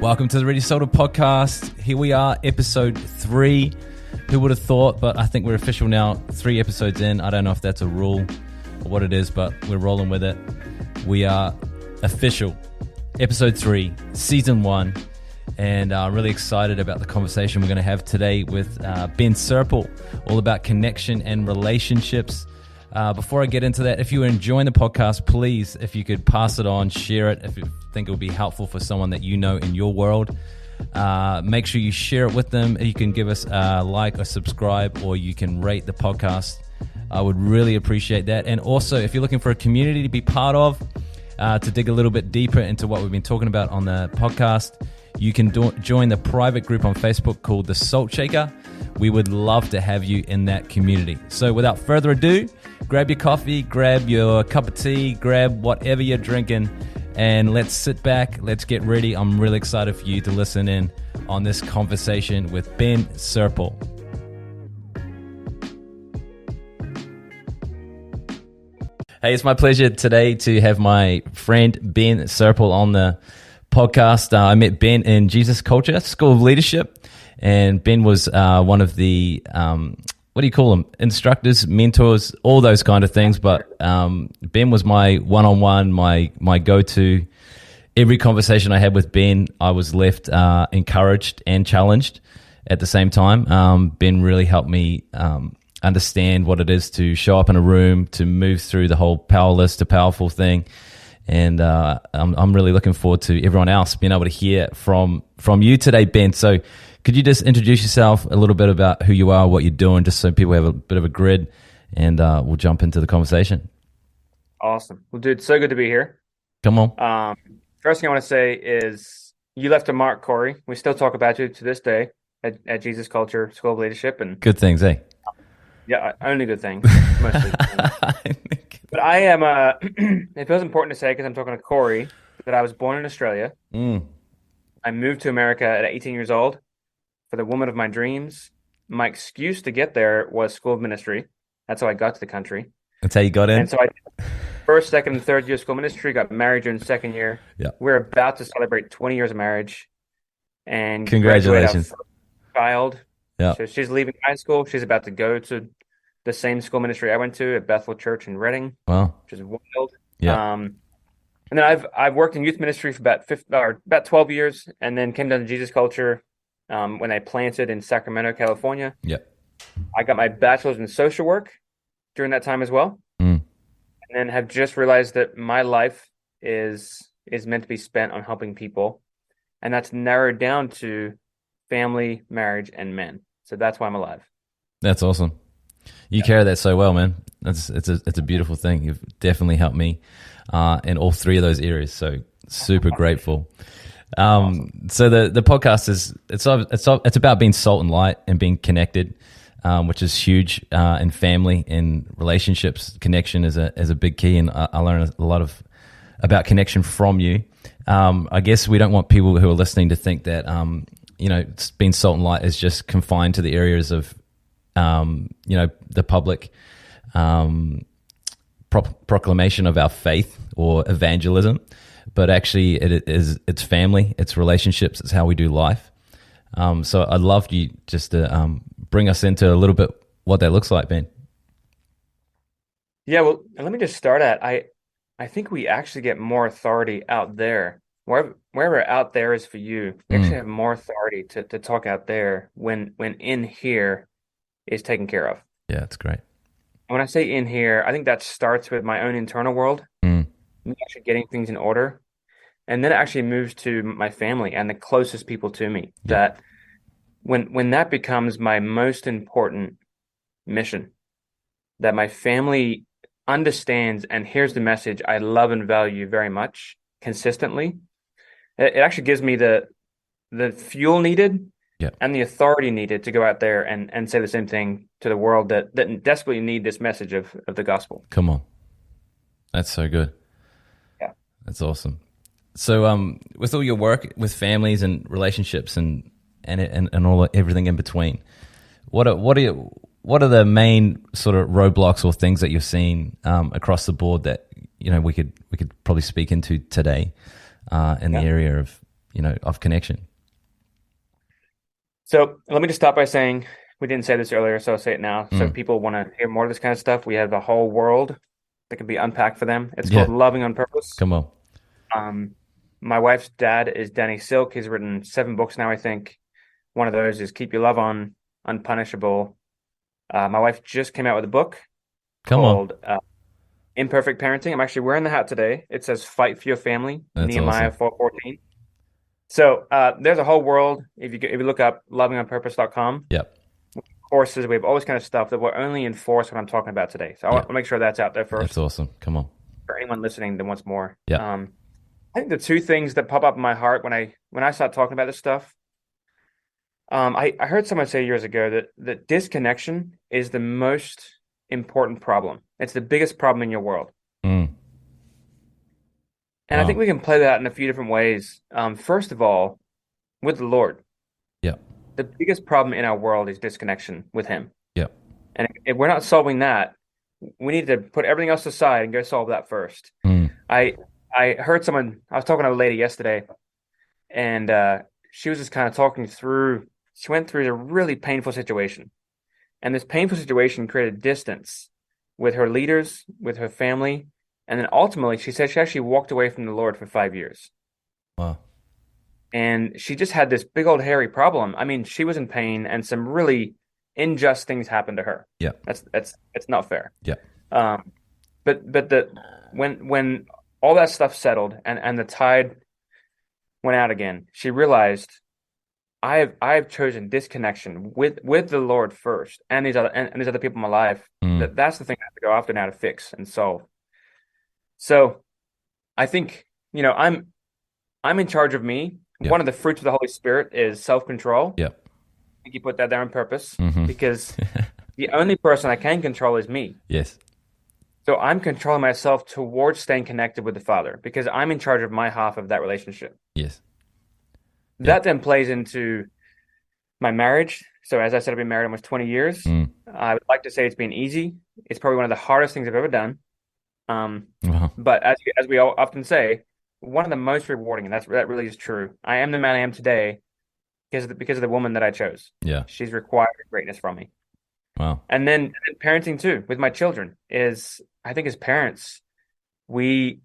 Welcome to the Ready Soda podcast. Here we are, episode 3. Who would have thought, but I think we're official now, 3 episodes in. I don't know if that's a rule or what it is, but we're rolling with it. We are official. Episode 3, season 1. And I'm really excited about the conversation we're going to have today with Ben Serpell, all about connection and relationships. Before I get into that, if you are enjoying the podcast, please, if you could pass it on, share it, if you think it would be helpful for someone that you know in your world. Make sure you share it with them. You can give us a like or subscribe, or you can rate the podcast. I would really appreciate that. And also, if you're looking for a community to be part of, to dig a little bit deeper into what we've been talking about on the podcast, you can join the private group on Facebook called The Salt Shaker. We would love to have you in that community. So without further ado, grab your coffee, grab your cup of tea, grab whatever you're drinking, and let's sit back, let's get ready. I'm really excited for you to listen in on this conversation with Ben Serpell. Hey, it's my pleasure today to have my friend Ben Serpell on the podcast. I met Ben in Jesus Culture School of Leadership, and Ben was one of the what do you call them? Instructors, mentors, all those kind of things. But Ben was my one-on-one, my go-to. Every conversation I had with Ben, I was left encouraged and challenged at the same time. Ben really helped me understand what it is to show up in a room, to move through the whole powerless to powerful thing. And I'm really looking forward to everyone else being able to hear from you today, Ben. So could you just introduce yourself a little bit about who you are, what you're doing, just so people have a bit of a grid, and we'll jump into the conversation. Awesome. Well, dude, so good to be here. Come on. First thing I want to say is you left a mark, Corey. We still talk about you to this day at Jesus Culture School of Leadership. And good things, eh? Yeah, only good things. Mostly good things. But I am, it feels important to say, because I'm talking to Corey, that I was born in Australia. I moved to America at 18 years old for the woman of my dreams. My excuse to get there was school of ministry. That's how I got to the country. That's how you got in? And so I first, second, and third year school ministry, got married during the second year. Yeah. We're about to celebrate 20 years of marriage. And congratulations. Child. Yeah. So she's leaving high school. She's about to go to the same school ministry I went to at Bethel Church in Reading. Wow. Which is wild. Yeah. And then I've worked in youth ministry for about 12 years, and then came down to Jesus Culture when I planted in Sacramento, California. Yeah. I got my bachelor's in social work during that time as well. And then have just realized that my life is meant to be spent on helping people. And that's narrowed down to family, marriage, and men. So that's why I'm alive. That's awesome. You carry that so well, man. It's a beautiful thing. You've definitely helped me in all 3 of those areas. So super grateful. Awesome. So the podcast it's about being salt and light and being connected, which is huge in family, in relationships. Connection is a big key, and I learned a lot about connection from you. I guess we don't want people who are listening to think that being salt and light is just confined to the areas of the public proclamation of our faith or evangelism, but actually it's family, it's relationships, it's how we do life. So I'd love you just to bring us into a little bit what that looks like, Ben. Yeah, well, let me just start at, I think we actually get more authority out there. Wherever out there is for you, we actually have more authority to talk out there when in here is taken care of. Yeah, that's great. When I say in here, I think that starts with my own internal world, me actually getting things in order. And then it actually moves to my family and the closest people to me. Yeah. That when that becomes my most important mission, that my family understands and hears the message I love and value very much consistently, it actually gives me the fuel needed. Yeah. And the authority needed to go out there and say the same thing to the world that desperately need this message of the gospel. Come on. That's so good. Yeah. That's awesome. So with all your work with families and relationships and all everything in between, what are the main sort of roadblocks or things that you're seeing across the board that we could probably speak into today in the area of of connection. So let me just stop by saying we didn't say this earlier, so I'll say it now. So Mm. people want to hear more of this kind of stuff. We have a whole world that can be unpacked for them. It's called Yeah, Loving on Purpose. come on. Um, my wife's dad is Danny Silk. He's written 7 books now, I think. One of those is Keep Your Love On, Unpunishable. My wife just came out with a book Come on. called Imperfect Parenting. I'm actually wearing the hat today. It says Fight for Your Family, That's Nehemiah awesome. 4:14. So there's a whole world. If you look up lovingonpurpose.com, Yep. courses, we have all this kind of stuff that will only enforce what I'm talking about today. So I want Yep. to make sure that's out there That's first awesome. Come on. for anyone listening that wants more. Yep. I think the two things that pop up in my heart when I start talking about this stuff, I heard someone say years ago that disconnection is the most important problem. It's the biggest problem in your world. Mm. And I think Wow. we can play that in a few different ways. First of all, with the Lord, Yep. the biggest problem in our world is disconnection with Him. Yep. And if we're not solving that, we need to put everything else aside and go solve that first. Mm. I heard someone, I was talking to a lady yesterday, and she was just kind of talking through, she went through a really painful situation. And this painful situation created distance with her leaders, with her family. And then ultimately, she said she actually walked away from the Lord for 5 years. Wow. And she just had this big old hairy problem. I mean, she was in pain and some really unjust things happened to her. Yeah. That's not fair. Yeah. But when all that stuff settled and the tide went out again, she realized I've chosen disconnection with the Lord first and these other people in my life. Mm. That's the thing I have to go after now to fix and solve. So I think, I'm in charge of me. Yeah. One of the fruits of the Holy Spirit is self-control. Yeah. I think you put that there on purpose Mm-hmm. because the only person I can control is me. Yes. So I'm controlling myself towards staying connected with the Father because I'm in charge of my half of that relationship. Yes. That then plays into my marriage. So as I said, I've been married almost 20 years. Mm. I would like to say it's been easy. It's probably one of the hardest things I've ever done. Wow. But as we all often say, one of the most rewarding, and that really is true. I am the man I am today because of the woman that I chose. Yeah. She's required greatness from me. Wow. And then parenting too with my children is, I think as parents, we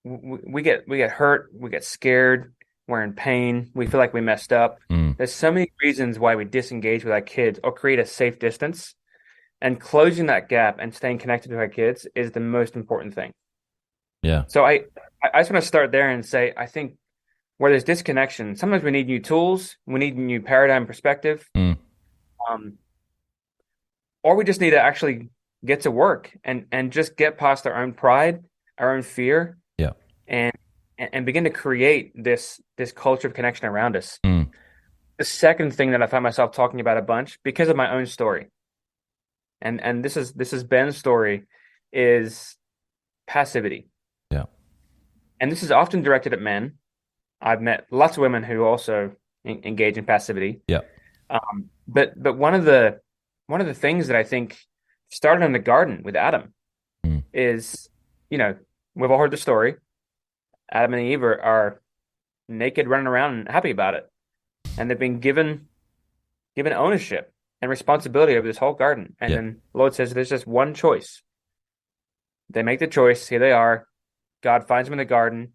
get hurt, we get scared, we're in pain, we feel like we messed up. Mm. There's so many reasons why we disengage with our kids or create a safe distance. And closing that gap and staying connected to our kids is the most important thing. Yeah. So I just want to start there and say, I think where there's disconnection, sometimes we need new tools, we need new paradigm perspective, Mm. or we just need to actually get to work and just get past our own pride, our own fear, Yeah. and begin to create this culture of connection around us. Mm. The second thing that I find myself talking about a bunch because of my own story, and this is Ben's story, is passivity. Yeah. And this is often directed at men. I've met lots of women who also engage in passivity. Yeah. But one of the things that I think started in the garden with Adam is, we've all heard the story. Adam and Eve are naked, running around and happy about it, and they've been given ownership and responsibility over this whole garden. And then the Lord says, there's just one choice. They make the choice. Here they are. God finds them in the garden.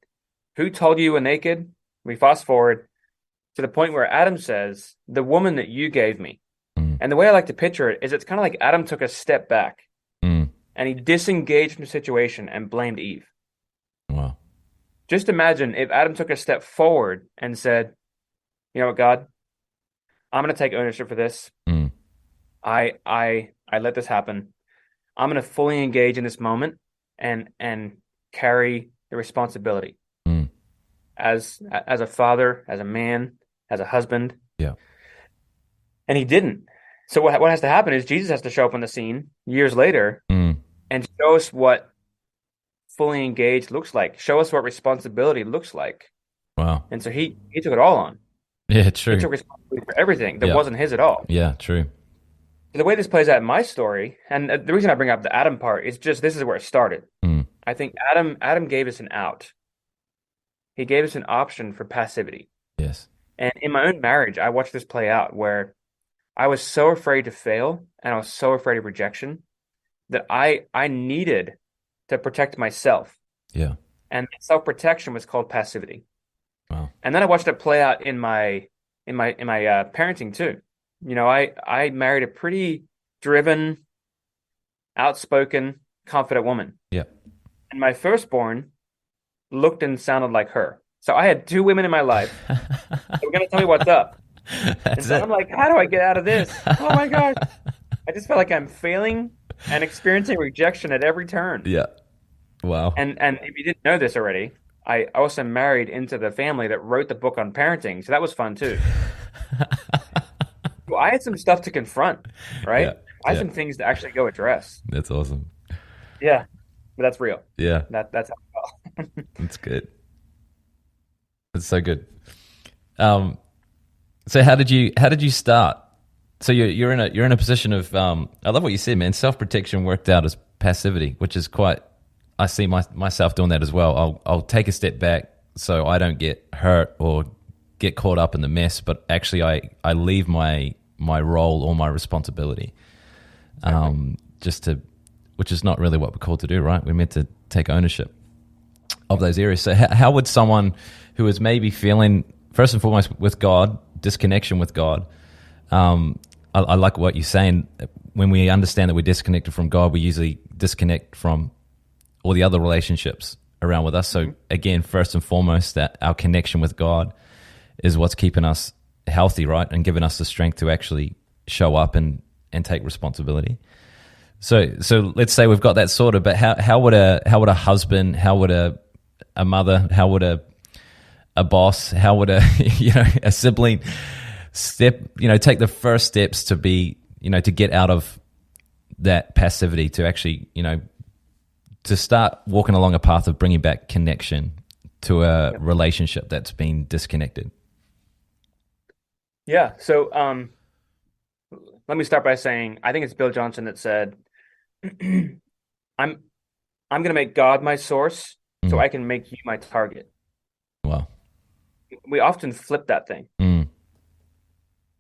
Who told you you were naked? We fast forward to the point where Adam says, the woman that you gave me. Mm. And the way I like to picture it is it's kind of like Adam took a step back Mm. and he disengaged from the situation and blamed Eve. Wow. Just imagine if Adam took a step forward and said, you know what, God, I'm going to take ownership for this. Mm. I let this happen. I'm going to fully engage in this moment and carry the responsibility as a father, as a man, as a husband. Yeah. And he didn't. So what has to happen is Jesus has to show up on the scene years later and show us what fully engaged looks like. Show us what responsibility looks like. Wow. And so he took it all on. Yeah, true. He took responsibility for everything that wasn't his at all. Yeah, true. The way this plays out in my story, and the reason I bring up the Adam part is just this is where it started. I think Adam gave us an out. he gave us an option for passivity. Yes. And in my own marriage, I watched this play out where I was so afraid to fail and I was so afraid of rejection that I needed to protect myself. Yeah. And self-protection was called passivity. Wow. And then I watched it play out in my parenting too. I married a pretty driven, outspoken, confident woman. Yeah. And my firstborn looked and sounded like her. So I had two women in my life that were going to tell me what's up. And That's so it. I'm like, how do I get out of this? Oh my gosh. I just felt like I'm failing and experiencing rejection at every turn. Yeah. Wow. And if you didn't know this already, I also married into the family that wrote the book on parenting. So that was fun too. Well, I had some stuff to confront, Yeah. right? I had Yeah. some things to actually go address. That's awesome. Yeah, but that's real. Yeah. That's how I felt. That's good. That's so good. Um, so how did you start? So you're in a position of I love what you said, man. Self-protection worked out as passivity, which is quite. I see myself doing that as well. I'll take a step back so I don't get hurt or get caught up in the mess, but actually I leave my role or my responsibility. Just to, which is not really what we're called to do, right? We're meant to take ownership of those areas. So how would someone who is maybe feeling, first and foremost, with God, disconnection with God, I like what you're saying. When we understand that we're disconnected from God, we usually disconnect from all the other relationships around with us. So again, first and foremost, that our connection with God is what's keeping us healthy, right? And giving us the strength to actually show up and take responsibility. So let's say we've got that sorted, but how would a husband, how would a mother, how would a boss, how would a sibling take the first steps to be, to get out of that passivity, to actually, to start walking along a path of bringing back connection to a relationship that's been disconnected? Yeah. So let me start by saying I think it's Bill Johnson that said, "I'm I'm going to make God my source, so Mm. I can make you my target." Wow. We often flip that thing. Mm.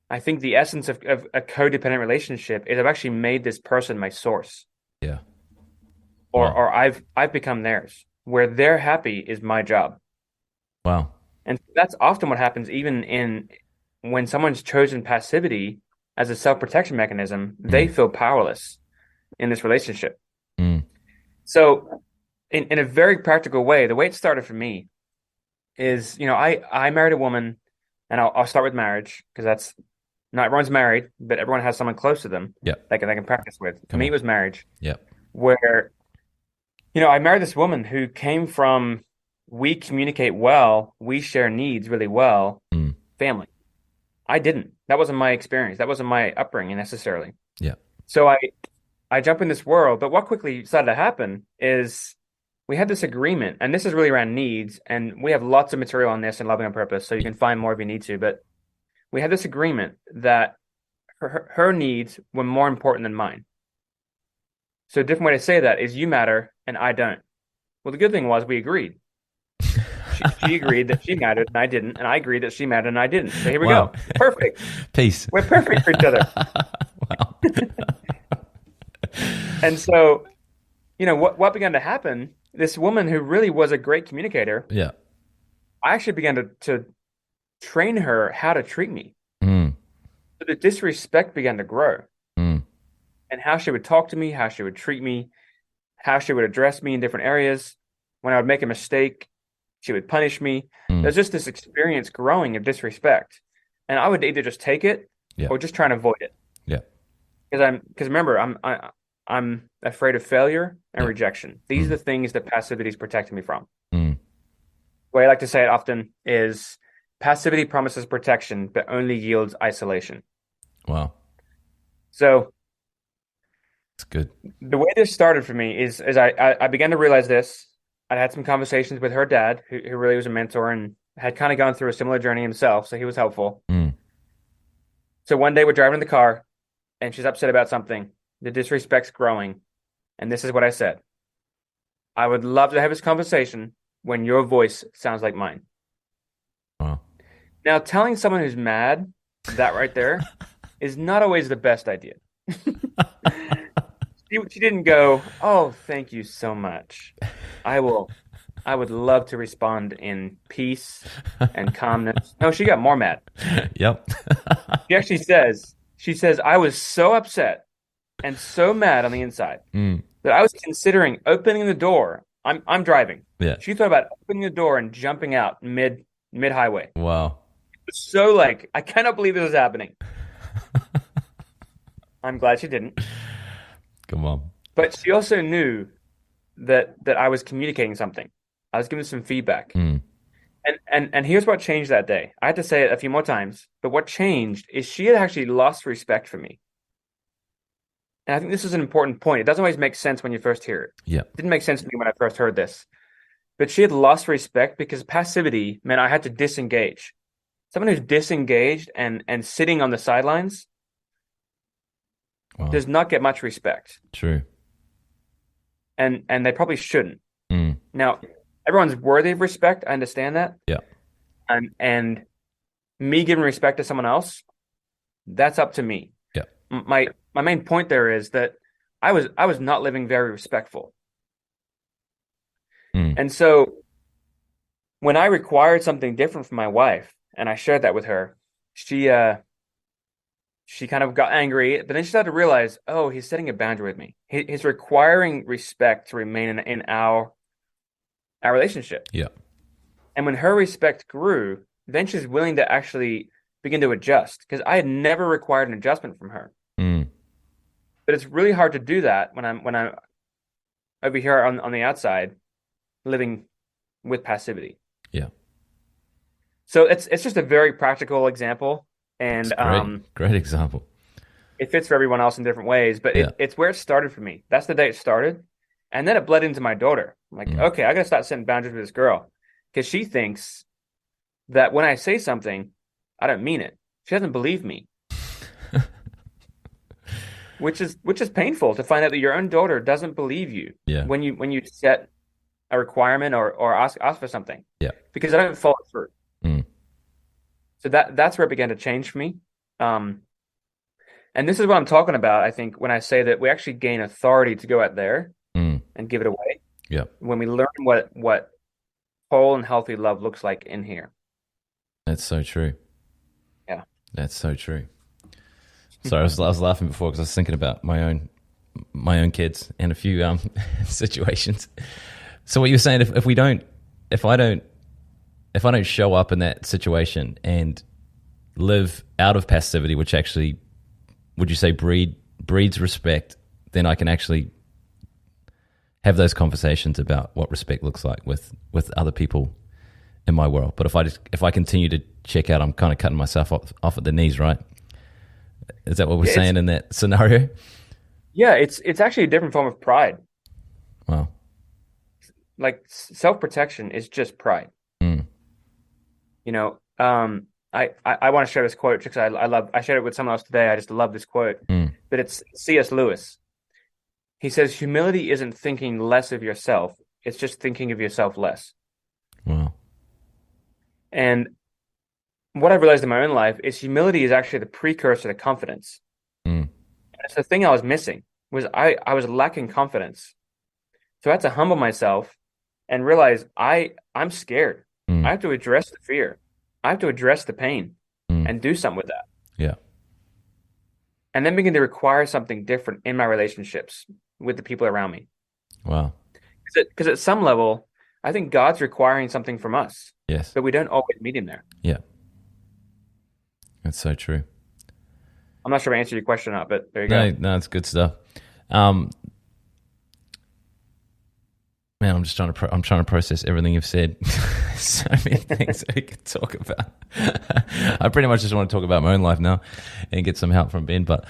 I think the essence of a codependent relationship is I've actually made this person my source, Yeah. or Wow. or I've become theirs. Where they're happy is my job, Wow. and that's often what happens. Even in when someone's chosen passivity as a self-protection mechanism, they Mm. feel powerless in this relationship. Mm. So, in a very practical way, the way it started for me is, I married a woman, and I'll start with marriage because that's not everyone's married, but everyone has someone close to them Yeah. that they can practice with. For Come me, on. it was marriage, Yeah. where, I married this woman who came from, we communicate well, we share needs really well, Mm. family. I didn't. That wasn't my experience. That wasn't my upbringing necessarily. Yeah. So I jump in this world, but what quickly started to happen is we had this agreement, and this is really around needs, and we have lots of material on this in Loving on Purpose, so you can find more if you need to, but we had this agreement that her needs were more important than mine. So a different way to say that is you matter and I don't. Well, the good thing was we agreed. She agreed that she mattered and I didn't, and I agreed that she mattered and I didn't. So here we Wow. go. Perfect. Peace. We're perfect for each other. Wow. And so, what began to happen, this woman who really was a great communicator, Yeah. I actually began to train her how to treat me. Mm. So the disrespect began to grow, Mm. and how she would talk to me, how she would treat me, how she would address me in different areas. When I would make a mistake, she would punish me. Mm. There's just this experience growing of disrespect. And I would either just take it Yeah. or just try and avoid it. Yeah. Because remember, I'm afraid of failure and Yeah. rejection. These are the things that passivity is protecting me from. Mm. The way I like to say it often is passivity promises protection, but only yields isolation. Wow. So It's good. the way this started for me is I began to realize this. I had some conversations with her dad, who really was a mentor and had kind of gone through a similar journey himself, so he was helpful. Mm. So one day we're driving in the car, and she's upset about something. The disrespect's growing, and this is what I said. I would love to have this conversation, when your voice sounds like mine. Wow. Now, telling someone who's mad that right there is not always the best idea. She didn't go, "Oh, thank you so much. I will I would love to respond in peace and calmness." No, she got more mad. Yep. She says, "I was so upset and so mad on the inside Mm. that I was considering opening the door. I'm driving. Yeah. She thought about opening the door and jumping out mid highway. Wow. So like, I cannot believe this was happening. I'm glad she didn't. Come on. But she also knew that I was communicating something. I was giving some feedback. Mm. And here's what changed that day. I had to say it a few more times, but what changed is she had actually lost respect for me. And I think this is an important point. It doesn't always make sense when you first hear it. Yeah. It didn't make sense to me when I first heard this. But she had lost respect because passivity meant I had to disengage. Someone who's disengaged and sitting on the sidelines Wow. does not get much respect. True. And they probably shouldn't. Mm. Now, everyone's worthy of respect. I understand that. Yeah. And me giving respect to someone else, that's up to me. Yeah. My main point there is that I was not living very respectful. Mm. And so when I required something different from my wife and I shared that with her, she kind of got angry, but then she started to realize, oh, he's setting a boundary with me. He's requiring respect to remain in our relationship. Yeah. And when her respect grew, then she's willing to actually begin to adjust because I had never required an adjustment from her. Mm. But it's really hard to do that when I'm over here on the outside living with passivity. Yeah. So it's just a very practical example, and Great example. it fits for everyone else in different ways. But Yeah. it's where it started for me. That's the day it started, and then it bled into my daughter. I'm like, okay, I gotta start setting boundaries with this girl because she thinks that when I say something, I don't mean it. She doesn't believe me, which is painful to find out that your own daughter doesn't believe you Yeah. when you set a requirement or ask for something. Yeah. Because I don't follow through. Mm. So that's where it began to change for me. And this is what I'm talking about, I think, when I say that we actually gain authority to go out there and give it away. Yeah. When we learn what whole and healthy love looks like in here. That's so true. Yeah. That's so true. Sorry, I was laughing before because I was thinking about my own kids and a few situations. So what you were saying, if I don't show up in that situation and live out of passivity, which actually, would you say breeds respect, then I can actually have those conversations about what respect looks like with other people in my world. But if I continue to check out, I'm kind of cutting myself off at the knees, right? Is that what we're saying in that scenario? Yeah, it's actually a different form of pride. Wow. Like self-protection is just pride. Mm. You know, I want to share this quote because I shared it with someone else today. I just love this quote. But it's C.S. Lewis. He says, humility isn't thinking less of yourself. It's just thinking of yourself less. Wow. And what I've realized in my own life is humility is actually the precursor to confidence. And it's the thing I was missing was I was lacking confidence. So I had to humble myself and realize I'm scared. I have to address the fear. I have to address the pain and do something with that. Yeah. And then begin to require something different in my relationships with the people around me. Wow. Because at some level, I think God's requiring something from us. Yes. But we don't always meet him there. Yeah. That's so true. I'm not sure if I answered your question or not, but there you go. No, it's good stuff. Man, I'm just trying to process everything you've said. So many things that we could talk about. I pretty much just want to talk about my own life now and get some help from Ben, but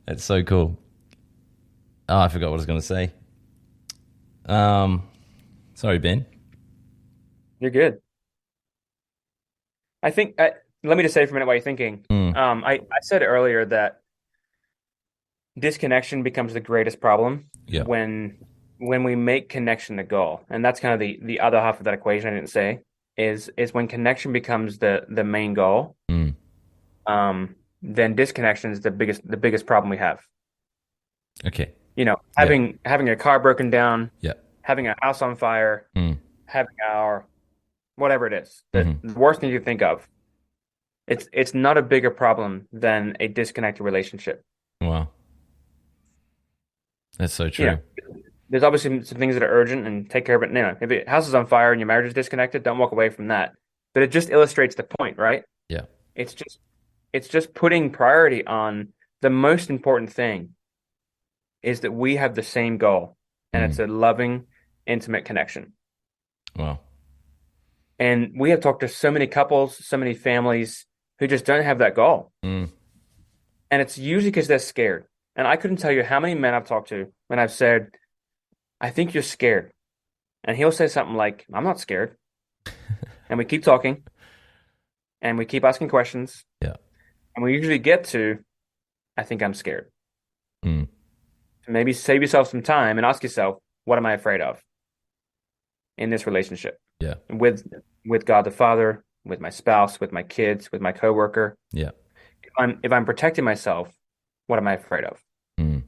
that's so cool. Oh, I forgot what I was going to say. Sorry, Ben. You're good. I think, let me just say for a minute while you're thinking. I said earlier that disconnection becomes the greatest problem Yeah. when when we make connection the goal, and that's kind of the other half of that equation I didn't say, is when connection becomes the main goal, Mm. then disconnection is the biggest problem we have. Okay. Yeah. Having a car broken down, Yeah. having a house on fire, Mm. having our whatever it is, Hmm. the worst thing you think of. It's not a bigger problem than a disconnected relationship. Wow. That's so You know, true. there's obviously some things that are urgent and take care of it. If your house is on fire and your marriage is disconnected, don't walk away from that. But it just illustrates the point, right? Yeah. It's just it's just putting priority on the most important thing is that we have the same goal, and it's Mm. a loving, intimate connection. Wow. And we have talked to so many couples, so many families who just don't have that goal. Mm. And it's usually because they're scared. And I couldn't tell you how many men I've talked to when I've said, I think you're scared. And he'll say something like, I'm not scared. And we keep talking and we keep asking questions. Yeah. And we usually get to, I think I'm scared. Mm. So maybe save yourself some time and ask yourself, what am I afraid of in this relationship? Yeah. With God the Father, with my spouse, with my kids, with my coworker. Yeah. If I'm protecting myself, what am I afraid of? Mm.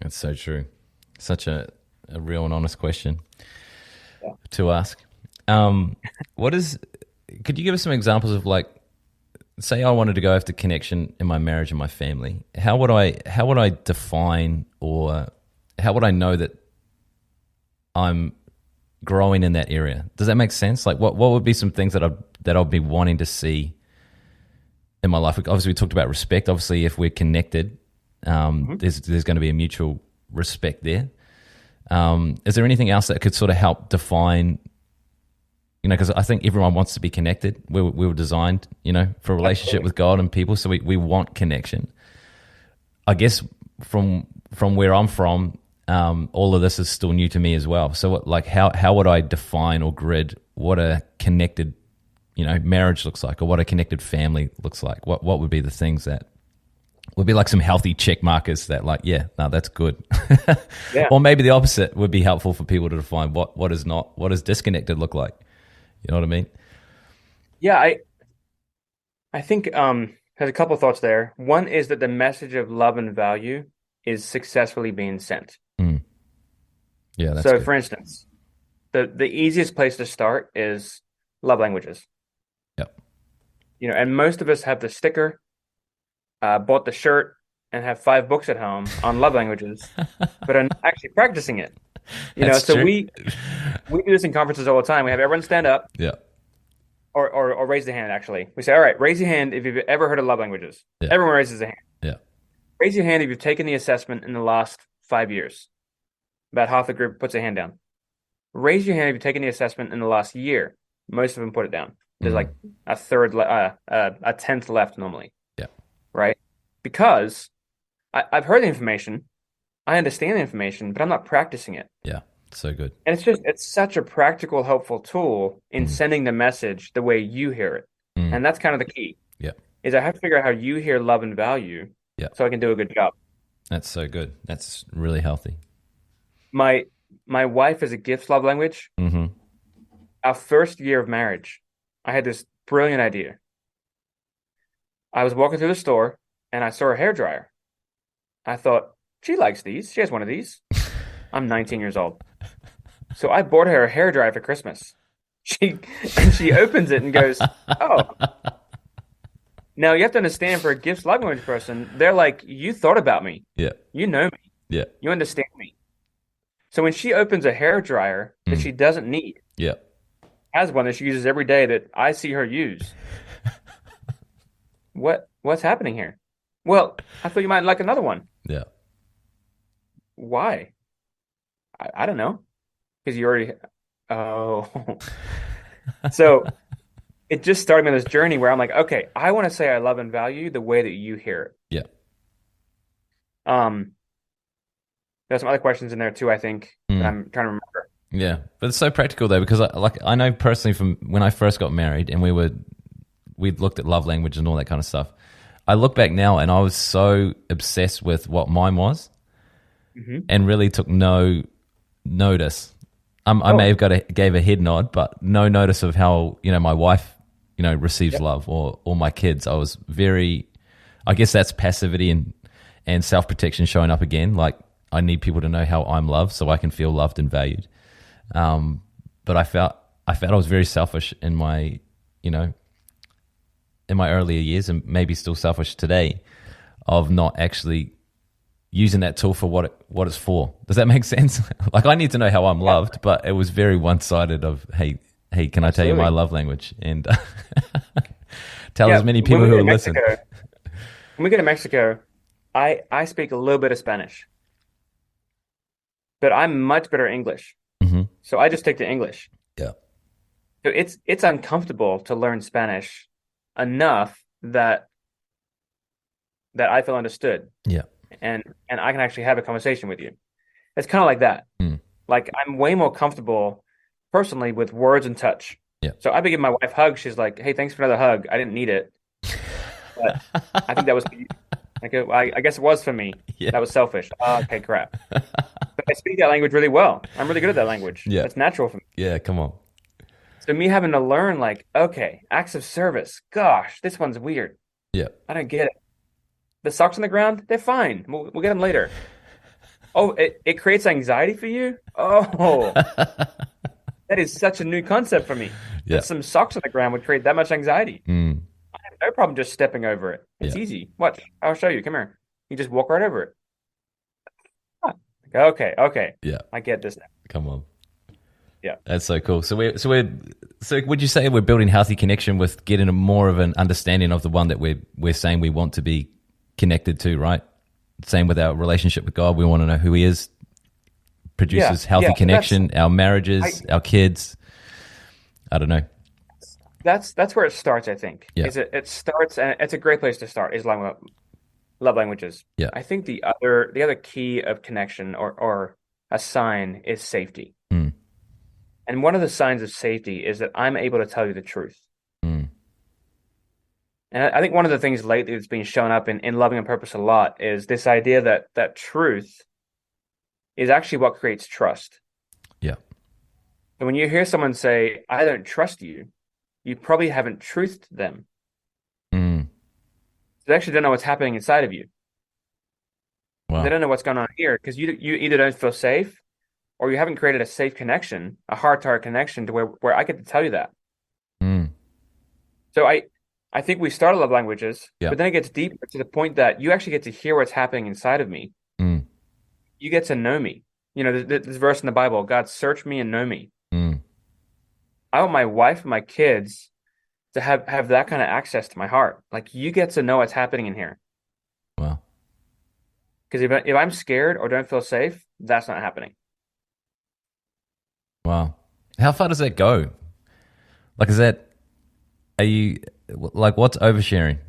That's so true. Such a real and honest question Yeah. to ask. Could you give us some examples of, like, say I wanted to go after connection in my marriage and my family. How would I define, or how would I know that I'm growing in that area? Does that make sense? Like, what would be some things that I'll be wanting to see in my life? Obviously, we talked about respect. Obviously, if we're connected, there's going to be a mutual respect there. Is there anything else that could sort of help define? Because I think everyone wants to be connected. We were designed, for a relationship with God and people, so we want connection. I guess from where I'm from, all of this is still new to me as well. So, how would I define or grid what a connected, marriage looks like, or what a connected family looks like? What would be the things that would be like some healthy check markers that, like, yeah, no, that's good. Yeah. Or maybe the opposite would be helpful for people to define what does disconnected look like? You know what I mean? Yeah, I think there's a couple of thoughts there. One is that the message of love and value is successfully being sent. Mm. Yeah, that's So, good. for instance, the easiest place to start is love languages. Yep. And most of us have the sticker, bought the shirt, and have 5 books at home on love languages, but are not actually practicing it. That's So true. we do this in conferences all the time. We have everyone stand up Yeah. or raise their hand, actually. We say, all right, raise your hand if you've ever heard of love languages. Yeah. Everyone raises their hand. Yeah. Raise your hand if you've taken the assessment in the last 5 years. About half the group puts their hand down. Raise your hand if you've taken the assessment in the last year. Most of them put it down. There's like a tenth left normally. Yeah. Right? Because I've heard the information, I understand the information, but I'm not practicing it. Yeah. So good. And it's such a practical, helpful tool in sending the message the way you hear it. Mm. And that's kind of the key. Yeah. Is I have to figure out how you hear love and value, Yeah. so I can do a good job. That's so good. That's really healthy. My wife is a gifts love language. Mm-hmm. Our first year of marriage, I had this brilliant idea. I was walking through the store and I saw a hairdryer. I thought, she likes these. She has one of these. I'm 19 years old. So I bought her a hairdryer for Christmas. She opens it and goes, oh. Now you have to understand, for a gifts love language person, they're like, you thought about me. Yeah. You know me. Yeah. You understand me. So when she opens a hairdryer that she doesn't need, Yeah. has one that she uses every day that I see her use, what's happening here? Well, I thought you might like another one. Yeah. Why? I don't know. Because you already. Oh. So it just started me on this journey where I'm like, okay, I want to say I love and value the way that you hear it. Yeah. There's some other questions in there too, I think, that I'm trying to remember. Yeah, but it's so practical though, because I know personally from when I first got married and we'd looked at love language and all that kind of stuff. I look back now and I was so obsessed with what mine was, Hmm. and really took no notice. I may Oh, have gave a head nod, but no notice of how my wife receives yep. love, or my kids. I was very, I guess that's passivity and self protection showing up again. Like, I need people to know how I'm loved, so I can feel loved and valued. But I felt I was very selfish in my in my earlier years, and maybe still selfish today, of not actually using that tool for what it's for. Does that make sense? Like, I need to know how I'm Yeah, loved, but it was very one sided. Of hey, can I tell you my absolutely. love language? And tell as Yeah, many when people we who go will to listen. Mexico, I speak a little bit of Spanish, but I'm much better at English. Hmm. So I just stick to English. Yeah, So it's uncomfortable to learn Spanish enough that I feel understood yeah, and I can actually have a conversation with you. It's kind of like that. mm, Like, I'm way more comfortable personally with words and touch. yeah, So I give my wife hugs. She's like, "Hey, thanks for another hug. I didn't need it, but I think that was like I guess it was for me. yeah, That was selfish. Okay, crap. But I speak that language really well. I'm really good at that language. yeah, That's natural for me. yeah. Come on. So me having to learn, like, okay, acts of service. Gosh, this one's weird. Yeah, I don't get it. The socks on the ground, they're fine. We'll get them later. Oh, it creates anxiety for you? Oh, that is such a new concept for me. yeah, That some socks on the ground would create that much anxiety. mm, I have no problem just stepping over it. It's yeah, easy. Watch. I'll show you. Come here. You just walk right over it. Ah. Okay, okay. yeah. I get this now. Come on. Yeah. That's so cool. So would you say we're building healthy connection with getting a more of an understanding of the one that we're saying we want to be connected to, right? Same with our relationship with God. We want to know who He is. Yeah. Produces Yeah. healthy So connection. Our I marriages, our kids. I don't know. that's where it starts, I think. Yeah, It starts, and it's a great place to start, is love languages. yeah, I think the other key of connection, or a sign, is safety. mm, And one of the signs of safety is that I'm able to tell you the truth. mm, And I think one of the things lately that's been shown up in Loving on Purpose a lot is this idea that truth is actually what creates trust. yeah, And when you hear someone say, "I don't trust you," you probably haven't truthed them. mm. They actually don't know what's happening inside of you. They Wow. don't know what's going on here because you either don't feel safe, or you haven't created a safe connection, a heart-to-heart connection, to where I get to tell you that. Mm, So I think we start love languages, yeah, but then it gets deeper to the point that you actually get to hear what's happening inside of me. mm, You get to know me. This verse in the Bible, God, search me and know me. mm. I want my wife and my kids to have that kind of access to my heart. Like, you get to know what's happening in here. Wow. Because if I'm scared or don't feel safe, that's not happening. Wow. How far does that go? Like, are you, like, what's oversharing?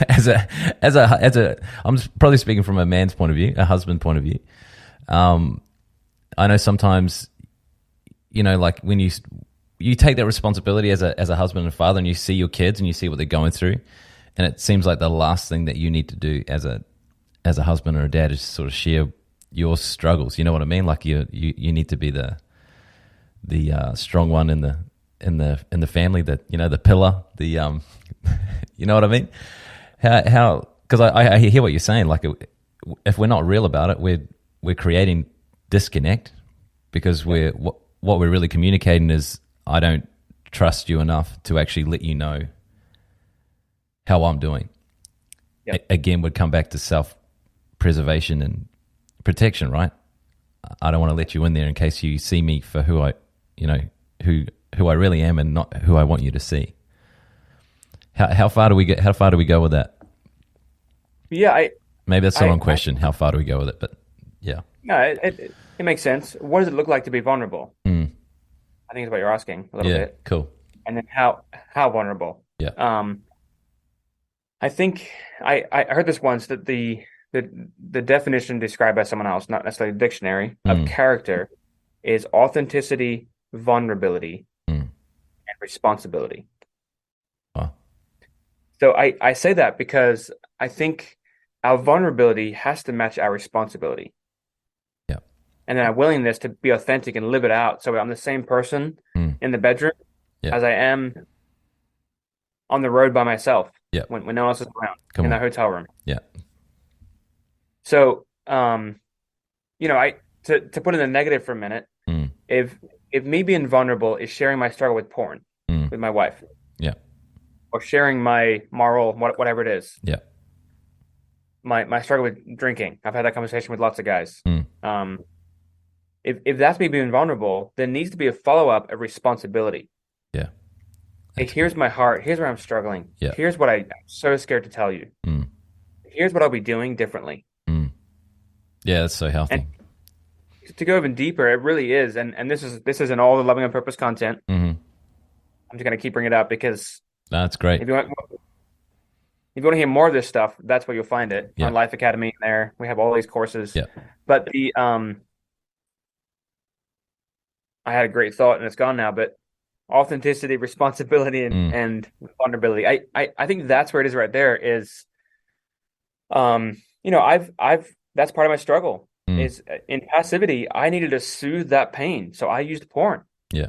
as a, I'm probably speaking from a man's point of view, a husband point of view. Um, I know sometimes, like, when you take that responsibility as a husband and father, and you see your kids and you see what they're going through, and it seems like the last thing that you need to do as a husband or a dad is sort of share your struggles. You know what I mean? Like, you need to be the strong one in the family, that the pillar, you know what I mean? How because I hear what you're saying. Like, if we're not real about it, we're creating disconnect, because Yep. what we're really communicating is, I don't trust you enough to actually let you know how I'm doing. Yep. Again, would come back to self preservation and protection, right? I don't want to let you in there in case you see me for who who I really am, and not who I want you to see. How far do we get? How far do we go with that? Yeah, Maybe that's the wrong I question. How far do we go with it? But yeah. no, it makes sense. What does it look like to be vulnerable? Mm. I think is what you're asking a little Yeah. bit. Cool. And then how vulnerable? Yeah. I think I heard this once, that the definition described by someone else, not necessarily the dictionary, of Mm. character is authenticity, vulnerability, Mm. and responsibility. Wow. So I say that because I think our vulnerability has to match our responsibility. and then a willingness to be authentic and live it out. So I'm the same person Mm. in the bedroom Yeah. as I am on the road by myself Yeah. when no one else is around Come in that on. hotel room. Yeah. So, I to put in the negative for a minute, Mm. if me being vulnerable is sharing my struggle with porn Mm. with my wife, Yeah. or sharing my moral whatever it is, Yeah. my struggle with drinking. I've had that conversation with lots of guys. Mm. Um, if that's me being vulnerable, there needs to be a follow-up of responsibility. Yeah. Hey, That's good. here's my heart. Here's where I'm struggling. Yeah. Here's what I'm so scared to tell you. Mm. Here's what I'll be doing differently. Mm. Yeah, that's so And healthy. to go even deeper, it really is. And this is in all the loving on purpose content. Hmm. I'm just gonna keep bringing it up because That's great. if you want to hear more of this stuff, that's where you'll find it Yeah. on Life Academy. There, we have all these courses. Yeah. But I had a great thought and it's gone now. But authenticity, responsibility, Mm. and vulnerability. I think that's where it is right there. Is I've that's part of my struggle. Mm. Is in passivity, I needed to soothe that pain, so I used porn, Yeah.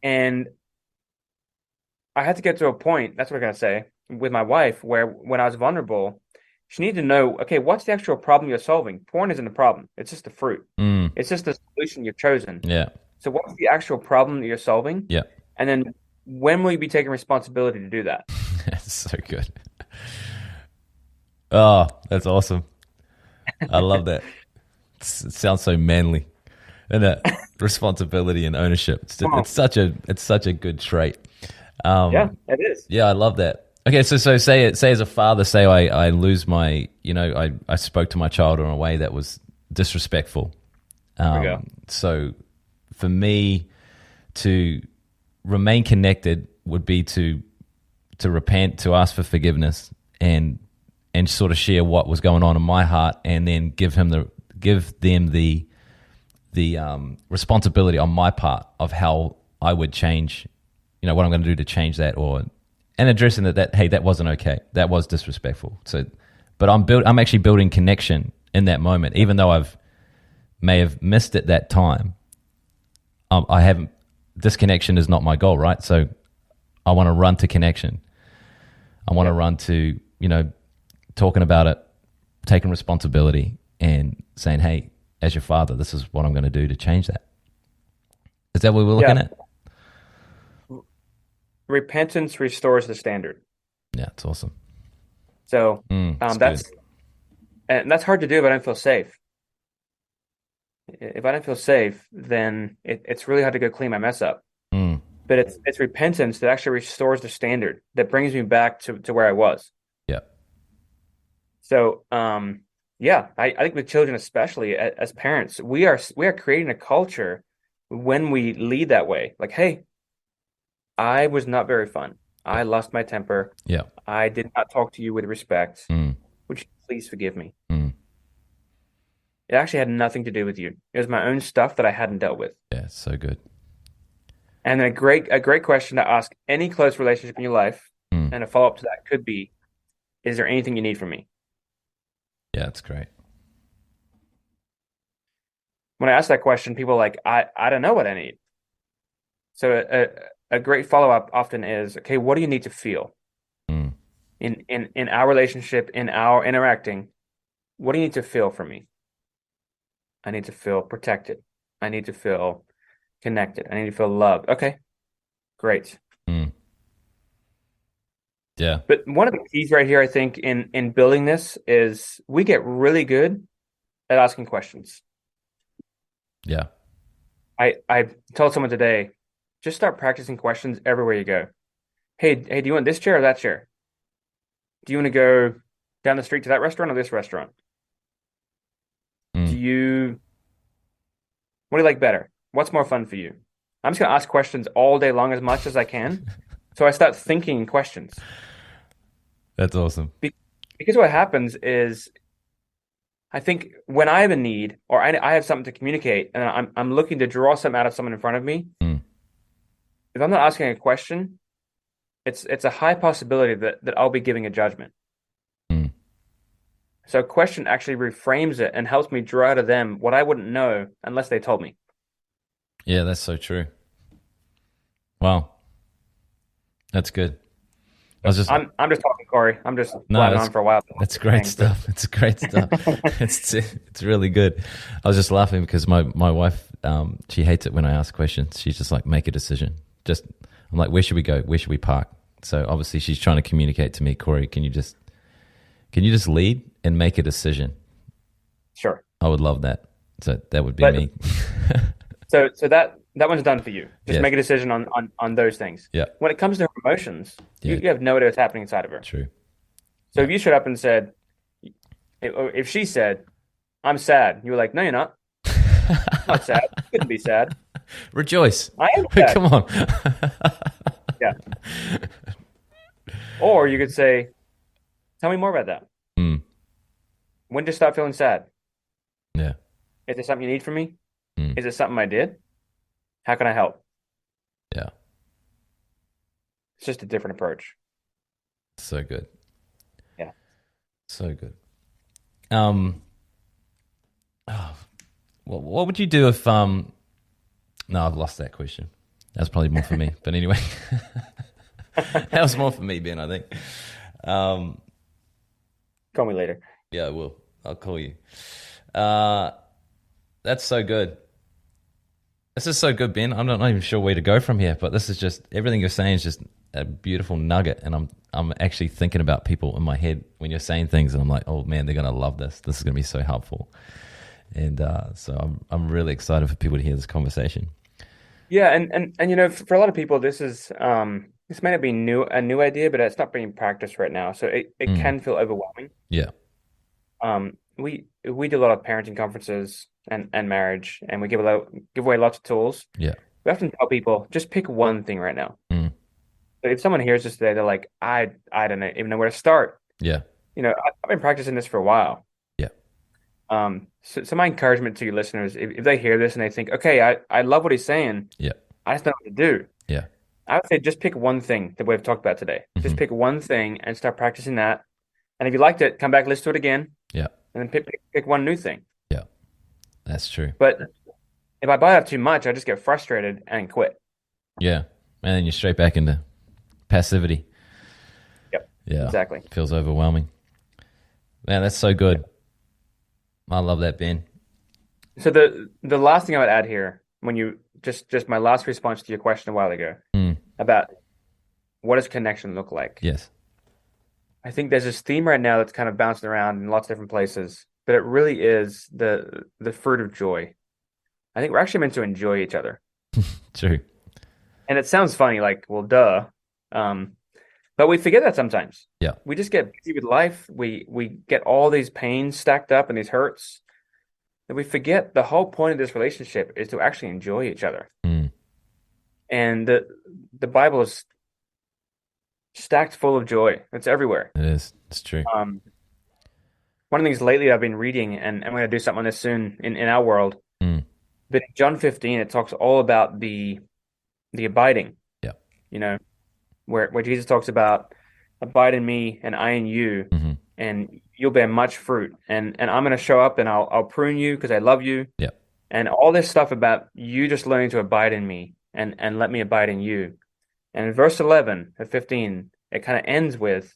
and I had to get to a point. That's what I'm gonna say with my wife, where when I was vulnerable, she needed to know, okay, what's the actual problem you're solving? Porn isn't the problem; it's just the fruit. Mm. It's just the solution you've chosen. Yeah. So, what's the actual problem that you're solving? Yeah. And then, when will you be taking responsibility to do that? That's so good. Oh, that's awesome. I love that. It sounds so manly, and that responsibility and ownership. It's such a good trait. Yeah, it is. Yeah, I love that. Okay, so say as a father, say I lose my, I spoke to my child in a way that was disrespectful. There we go. So for me to remain connected would be to repent, to ask for forgiveness, and sort of share what was going on in my heart, and then give them the responsibility on my part of how I would change, what I'm going to do to change that, and addressing that hey, that wasn't okay, that was disrespectful. So, but I'm actually building connection in that moment, even though may have missed it that time. I haven't. This connection is not my goal, right? So, I want to run to connection. I want to run to talking about it, taking responsibility, and saying, hey, as your father, this is what I'm going to do to change that. Is that what we're looking at? Repentance restores the standard. Yeah, it's awesome. So That's that's hard to do if I don't feel safe. If I don't feel safe, then it's really hard to go clean my mess up. Mm. But it's repentance that actually restores the standard, that brings me back to where I was. Yeah. So I think with children, especially as parents, we are creating a culture when we lead that way. Like, hey, I was not very fun. I lost my temper. Yeah. I did not talk to you with respect. Mm. Would you please forgive me? Mm. It actually had nothing to do with you. It was my own stuff that I hadn't dealt with. Yeah, so good. And then a great question to ask any close relationship in your life, and a follow-up to that could be, is there anything you need from me? Yeah, that's great. When I ask that question, people are like, I don't know what I need. So a great follow-up often is, okay, what do you need to feel? Mm. In our relationship, in our interacting, what do you need to feel from me? I need to feel protected. I need to feel connected. I need to feel loved. Okay, great. Mm. Yeah. But one of the keys right here, I think, in building this is we get really good at asking questions. Yeah. I told someone today, just start practicing questions everywhere you go. Hey, do you want this chair or that chair? Do you want to go down the street to that restaurant or this restaurant? Mm. What do you like better? What's more fun for you? I'm just going to ask questions all day long as much as I can. So I start thinking questions. That's awesome. Because what happens is, I think when I have a need or I have something to communicate and I'm looking to draw something out of someone in front of me, if I'm not asking a question, it's a high possibility that I'll be giving a judgment. So a question actually reframes it and helps me draw out of them what I wouldn't know unless they told me. Yeah, that's so true. Wow, that's good. I was just I'm just talking, Corey. I'm just no, blabbing on for a while. that's great stuff. It's great stuff. It's really good. I was just laughing because my wife, she hates it when I ask questions. She's just like, make a decision. Just I'm like, where should we go? Where should we park? So obviously she's trying to communicate to me, Corey, can you just lead and make a decision? Sure. I would love that. So that would be But me. so that one's done for you. Just Yes. make a decision on those things. Yeah. When it comes to her emotions, Yeah. you have no idea what's happening inside of her. True. So if you showed up and said, if she said, I'm sad, you were like, no, you're not. I'm not sad. You couldn't be sad. Rejoice. I am sad. Come on. Yeah. Or you could say, tell me more about that. Mm. When did you start feeling sad? Yeah. Is there something you need from me? Mm. Is it something I did? How can I help? Yeah. It's just a different approach. So good. Yeah. So good. Oh, what would you do if no, I've lost that question. That's probably more for me. But anyway. That was more for me, Ben, I think. Call me later. Yeah, I will. I'll call you. That's so good. This is so good, Ben. I'm not even sure where to go from here, but this is just everything you're saying is just a beautiful nugget, and I'm actually thinking about people in my head when you're saying things, and I'm like, oh man, they're gonna love this. This is gonna be so helpful, and so I'm really excited for people to hear this conversation. Yeah, and you know, for a lot of people, this is this may not be a new idea, but it's not being practiced right now, so it can feel overwhelming. Yeah. We do a lot of parenting conferences and marriage, and we give away lots of tools. Yeah. We often tell people just pick one thing right now. Mm. So if someone hears this today, they're like, I don't even know where to start. Yeah. You know, I've been practicing this for a while. Yeah. So my encouragement to your listeners, if they hear this and they think, okay, I love what he's saying. Yeah. I just don't know what to do. Yeah. I would say just pick one thing that we've talked about today. Just pick one thing and start practicing that. And if you liked it, come back, listen to it again. Yeah. And then pick one new thing. Yeah. That's true. But if I bite off too much, I just get frustrated and quit. Yeah. And then you're straight back into passivity. Yep. Yeah. Exactly. Feels overwhelming. Man, that's so good. I love that, Ben. So the last thing I would add here, when you just my last response to your question a while ago about what does connection look like? Yes. I think there's this theme right now that's kind of bouncing around in lots of different places, but it really is the fruit of joy. I think we're actually meant to enjoy each other. True. And it sounds funny, like, well, duh. But we forget that sometimes. Yeah. We just get busy with life. We get all these pains stacked up and these hurts. And we forget the whole point of this relationship is to actually enjoy each other. Mm. And the Bible is stacked full of joy. It's everywhere. It is. It's true. One of the things lately I've been reading, and I'm going to do something on this soon in our world. But in John 15, it talks all about the abiding. Yeah. You know, where Jesus talks about abide in me and I in you, and you'll bear much fruit. And I'm going to show up and I'll prune you because I love you. Yeah. And all this stuff about you just learning to abide in me and let me abide in you. And in verse 11 of 15, it kind of ends with,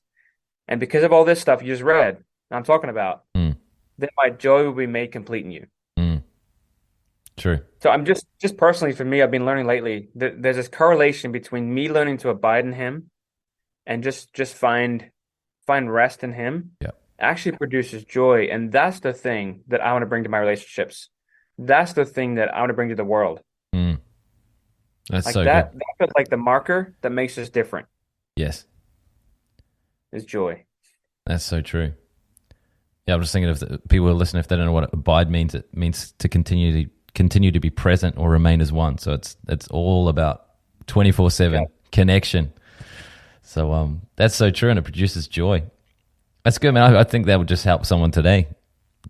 and because of all this stuff you just read, I'm talking about, then my joy will be made complete in you. True. So I'm just personally, for me, I've been learning lately that there's this correlation between me learning to abide in him and just find rest in him. Yeah. Actually produces joy. And that's the thing that I want to bring to my relationships. That's the thing that I want to bring to the world. That's like so that, good. that's like the marker that makes us different. Yes. Is joy. That's so true. Yeah, I'm just thinking if people are listening, if they don't know what abide means, it means to continue to be present or remain as one. So it's all about 24/7 connection. So that's so true, and it produces joy. That's good, man. I think that would just help someone today,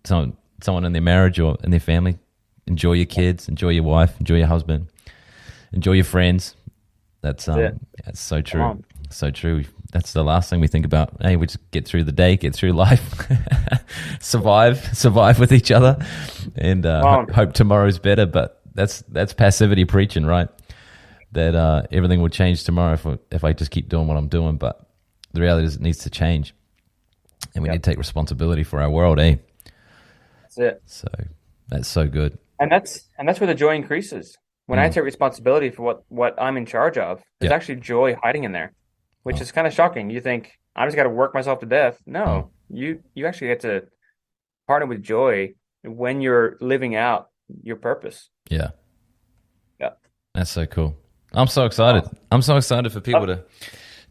someone in their marriage or in their family. Enjoy your kids, enjoy your wife, enjoy your husband, enjoy your friends. That's so true. So true. that's the last thing we think about. Hey, we just get through the day, get through life, survive with each other, and hope tomorrow's better. But that's passivity preaching, right? That everything will change tomorrow if I just keep doing what I'm doing. But the reality is it needs to change, and we need to take responsibility for our world, eh? That's it. So that's so good. And that's where the joy increases. When I take responsibility for what I'm in charge of, there's actually joy hiding in there, which is kind of shocking. You think, I just got to work myself to death. No, you actually get to partner with joy when you're living out your purpose. Yeah. Yeah. That's so cool. I'm so excited. I'm so excited for people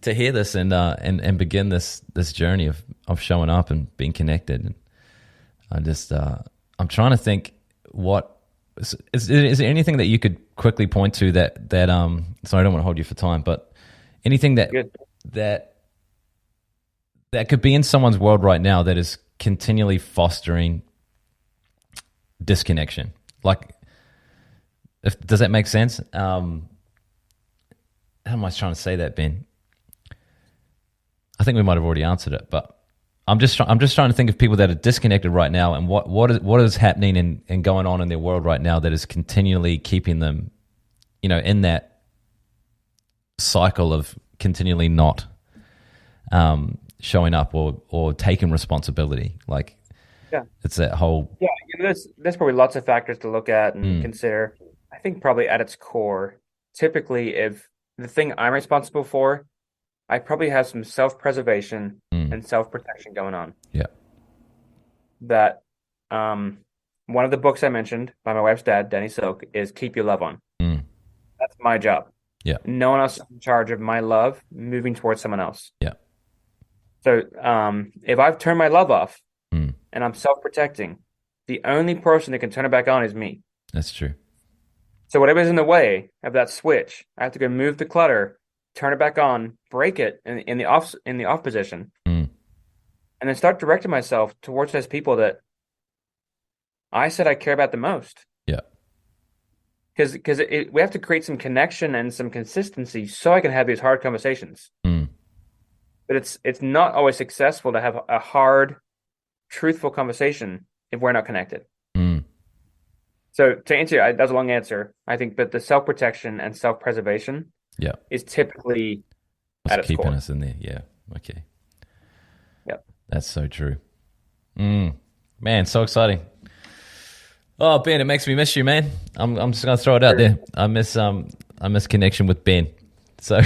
to hear this and begin this journey of showing up and being connected. And I just I'm trying to think is there anything that you could quickly point to that sorry, I don't want to hold you for time, but anything that could be in someone's world right now that is continually fostering disconnection? Like, does that make sense? How am I trying to say that, Ben? I think we might have already answered it, but I'm just trying to think of people that are disconnected right now, and what is happening and going on in their world right now that is continually keeping them, in that cycle of continually not showing up or taking responsibility. Like, it's that whole there's probably lots of factors to look at and consider. I think probably at its core, typically, if the thing I'm responsible for, I probably have some self-preservation and self-protection going on. Yeah. That one of the books I mentioned by my wife's dad, Danny Silk, is Keep Your Love On. That's my job. Yeah. No one else is in charge of my love moving towards someone else. Yeah. So if I've turned my love off and I'm self-protecting, the only person that can turn it back on is me. That's true. So whatever's in the way of that switch, I have to go move the clutter, turn it back on, break it in the off position, and then start directing myself towards those people that I said I care about the most. Yeah. Because we have to create some connection and some consistency so I can have these hard conversations. But it's not always successful to have a hard, truthful conversation if we're not connected. So to answer, that's a long answer, I think, but the self-protection and self-preservation is typically at its keeping core. us in there. Yeah. Okay. Yep. That's so true. Man, so exciting. Oh, Ben, it makes me miss you, man. I'm just gonna throw it out there. I miss connection with Ben. So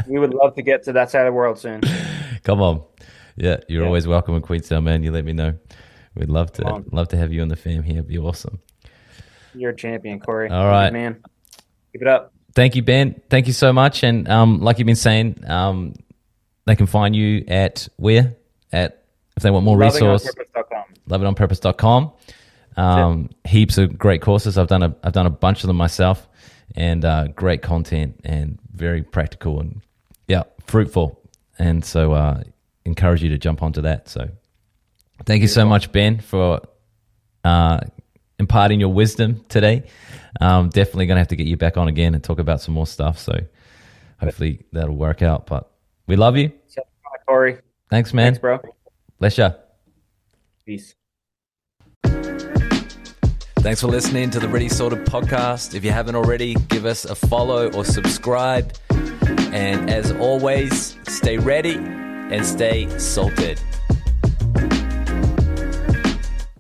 we would love to get to that side of the world soon. Come on. Yeah, you're always welcome in Queenstown, man. You let me know. We'd love to have you on the fam here. It'd be awesome. You're a champion, Corey. All right, man. Keep it up. Thank you, Ben. Thank you so much. And like you've been saying, they can find you at where? If they want more resource. loveItonpurpose.com. Heaps of great courses. I've done a bunch of them myself, and great content and very practical and fruitful. And so encourage you to jump onto that. So thank you so much, Ben, for imparting your wisdom today. Definitely going to have to get you back on again and talk about some more stuff. So hopefully that'll work out. But we love you. Corey. Thanks, man. Thanks, bro. Bless ya. Peace. Thanks for listening to the Ready Sorted podcast. If you haven't already, give us a follow or subscribe. And as always, stay ready and stay salted.